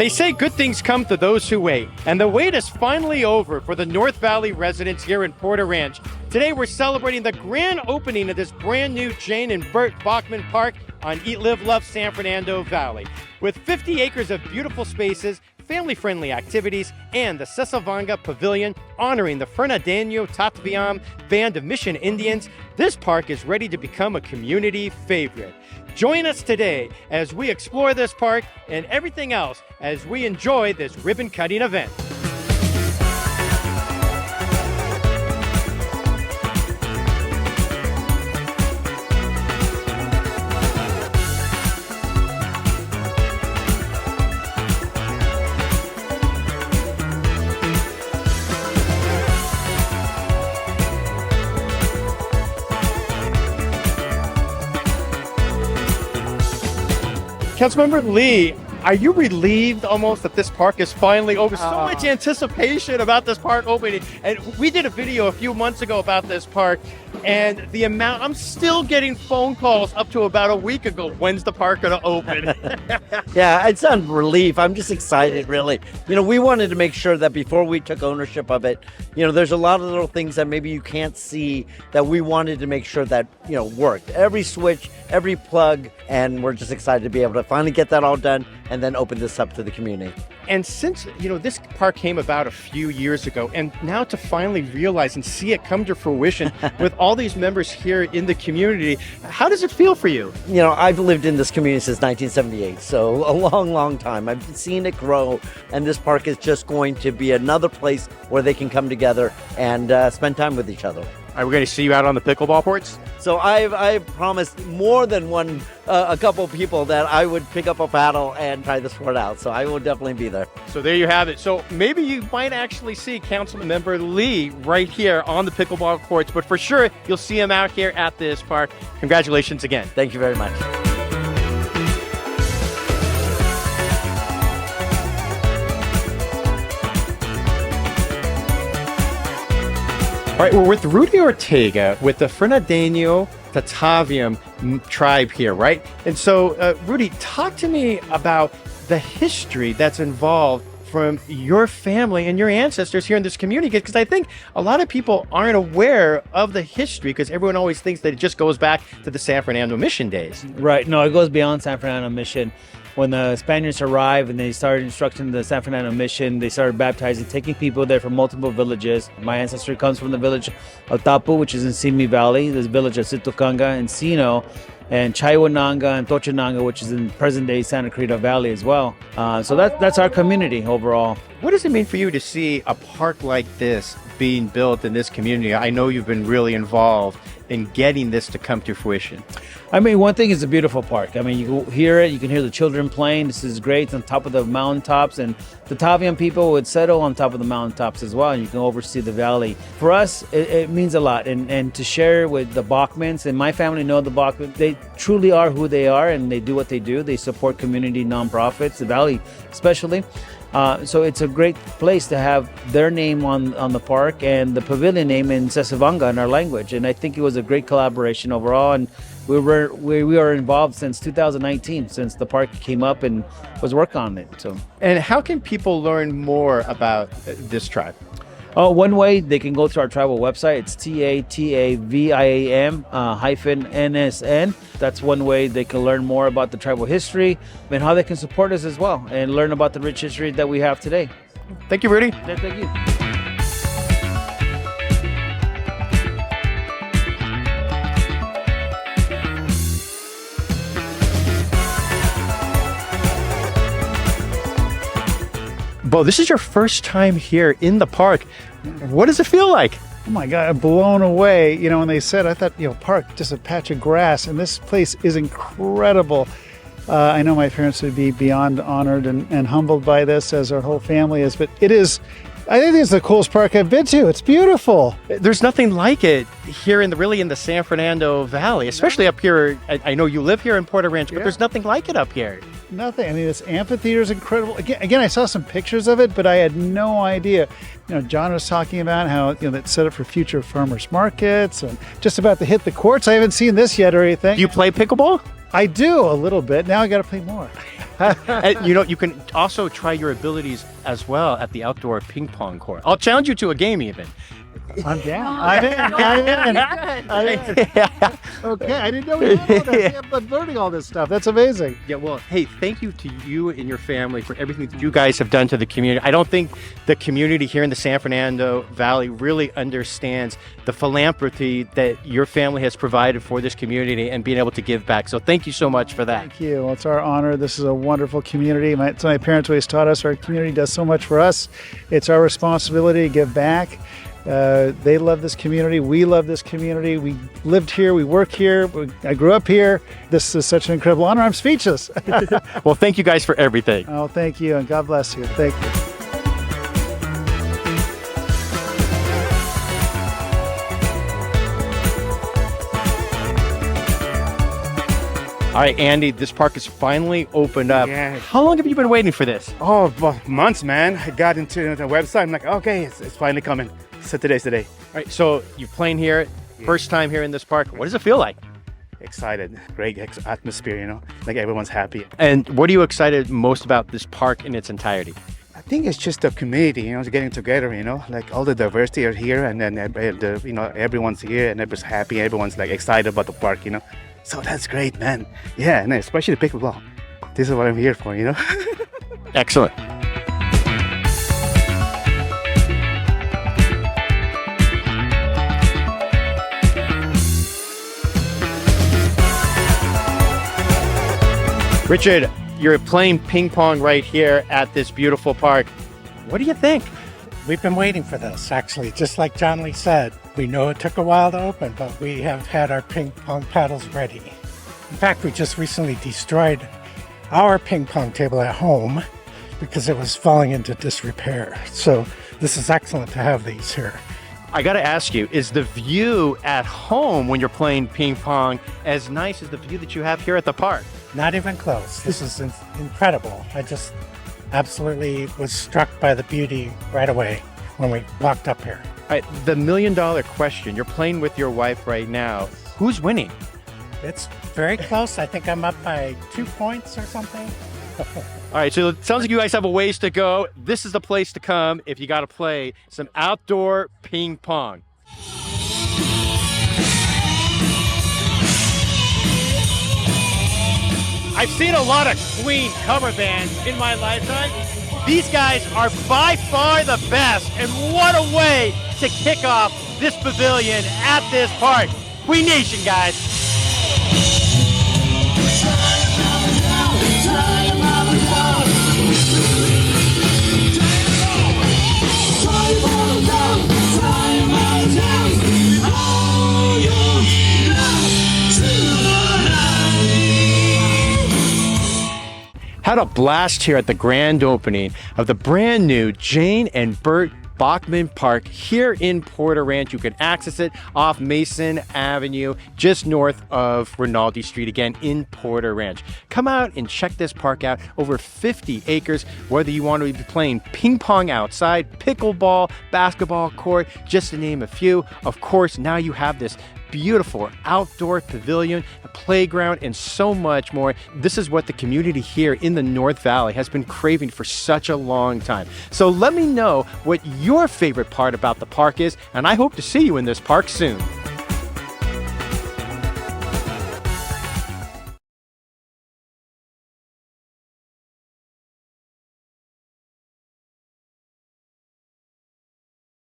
They say good things come to those who wait, and the wait is finally over for the North Valley residents here in Porter Ranch. Today we're celebrating the grand opening of this brand new Jane and Bert Boeckmann Park on Eat, Live, Love San Fernando Valley. With 50 acres of beautiful spaces, family-friendly activities, and the Sesevenga Pavilion honoring the Fernandeño Tataviam band of Mission Indians, this park is ready to become a community favorite. Join us today as we explore this park and everything else as we enjoy this ribbon-cutting event. Councilmember Lee, are you relieved almost that this park is finally open? So much anticipation about this park opening. And we did a video a few months ago about this park, and the amount, I'm still getting phone calls up to about a week ago. When's the park going to open? Yeah, it's not relief. I'm just excited, really. You know, we wanted to make sure that before we took ownership of it, you know, there's a lot of little things that maybe you can't see that we wanted to make sure that, you know, worked. Every switch, every plug, and we're just excited to be able to finally get that all done and then open this up to the community. And since, you know, this park came about a few years ago, and now to finally realize and see it come to fruition with all these members here in the community, how does it feel for you? You know, I've lived in this community since 1978, so a long, long time. I've seen it grow, and this park is just going to be another place where they can come together and spend time with each other. Are we going to see you out on the pickleball courts? So I've promised more than a couple of people that I would pick up a paddle and try the sport out. So I will definitely be there. So there you have it. So maybe you might actually see Councilmember Lee right here on the pickleball courts, but for sure you'll see him out here at this park. Congratulations again. Thank you very much. All right, we're with Rudy Ortega with the Fernandeño Tataviam tribe here, right? And so, Rudy, talk to me about the history that's involved from your family and your ancestors here in this community, because I think a lot of people aren't aware of the history because everyone always thinks that it just goes back to the San Fernando Mission days. Right. No, it goes beyond San Fernando Mission. When the Spaniards arrived and they started instructing the San Fernando Mission, they started baptizing, taking people there from multiple villages. My ancestry comes from the village of Tapu, which is in Simi Valley. There's a village of Situcanga and Sino, and Chaiwananga and Tochananga, which is in present-day Santa Cruz Valley as well. So that's our community overall. What does it mean for you to see a park like this being built in this community? I know you've been really involved in getting this to come to fruition. I mean, one thing is a beautiful park. I mean, you can hear it, you can hear the children playing. This is great. It's on top of the mountaintops, and the Tataviam people would settle on top of the mountaintops as well, and you can oversee the valley. For us, it means a lot, and to share with the Bachmans, and my family know the Bachmans. They truly are who they are, and they do what they do. They support community nonprofits, the valley especially. So it's a great place to have their name on the park and the pavilion name in Sesevenga in our language. And I think it was a great collaboration overall. And we were involved since 2019, since the park came up and was working on it. So. And how can people learn more about this tribe? One way, they can go to our tribal website. It's TATAVIAM-NSN. That's one way they can learn more about the tribal history and how they can support us as well and learn about the rich history that we have today. Thank you, Rudy. Yeah, thank you. Bo, this is your first time here in the park. What does it feel like? Oh my God, I'm blown away. You know, when they said, I thought, you know, park, just a patch of grass, and this place is incredible. I know my parents would be beyond honored and humbled by this, as our whole family is, but it is, I think it's the coolest park I've been to. It's beautiful. There's nothing like it here in the San Fernando Valley, especially up here. I know you live here in Porter Ranch, but there's nothing like it up here. Nothing. I mean, this amphitheater is incredible. Again, I saw some pictures of it, but I had no idea. You know, John was talking about how, you know, that's set up for future farmers markets and just about to hit the courts. I haven't seen this yet or anything. Do you play pickleball? I do a little bit. Now I got to play more. And, you can also try your abilities as well at the outdoor ping pong court. I'll challenge you to a game even. I'm down. I'm in. Okay, I didn't know we had all that. I'm learning all this stuff. That's amazing. Yeah, well, hey, thank you to you and your family for everything that you guys have done to the community. I don't think the community here in the San Fernando Valley really understands the philanthropy that your family has provided for this community and being able to give back. So thank you so much for that. Thank you. Well, it's our honor. This is a wonderful community. My parents always taught us our community does so much for us. It's our responsibility to give back. They love this community. We love this community. We lived here. We work here. I grew up here. This is such an incredible honor. I'm speechless. Well, thank you guys for everything. Oh, thank you. And God bless you. Thank you. All right, Andy, this park is finally opened up. Yeah. How long have you been waiting for this? Oh, well, months, man. I got into the website. I'm like, okay, it's finally coming. So today's the day. All right, so you're playing here, first time here in this park. What does it feel like? Excited. Great atmosphere, like everyone's happy. And what are you excited most about this park in its entirety? I think it's just the community, getting together, like all the diversity are here, and then everyone's here and everyone's happy. Everyone's like excited about the park, So that's great, man. Yeah, and especially the pickleball. This is what I'm here for, Excellent. Richard, you're playing ping pong right here at this beautiful park. What do you think? We've been waiting for this, actually. Just like John Lee said, we know it took a while to open, but we have had our ping pong paddles ready. In fact, we just recently destroyed our ping pong table at home because it was falling into disrepair. So this is excellent to have these here. I got to ask you, is the view at home when you're playing ping pong as nice as the view that you have here at the park? Not even close. This is incredible. I just absolutely was struck by the beauty right away when we walked up here. All right, the $1 million question. You're playing with your wife right now. Who's winning? It's very close. I think I'm up by 2 points or something. All right, so it sounds like you guys have a ways to go. This is the place to come if you got to play some outdoor ping pong. I've seen a lot of Queen cover bands in my lifetime. These guys are by far the best, and what a way to kick off this pavilion at this park. Queen Nation, guys. Had a blast here at the grand opening of the brand new Jane and Bert Boeckmann Park here in Porter Ranch. You can access it off Mason Avenue, just north of Rinaldi Street, again in Porter Ranch. Come out and check this park out. Over 50 acres, whether you want to be playing ping pong outside, pickleball, basketball court, just to name a few. Of course, now you have this beautiful outdoor pavilion, a playground, and so much more. This is what the community here in the North Valley has been craving for such a long time. So let me know what your favorite part about the park is, and I hope to see you in this park soon.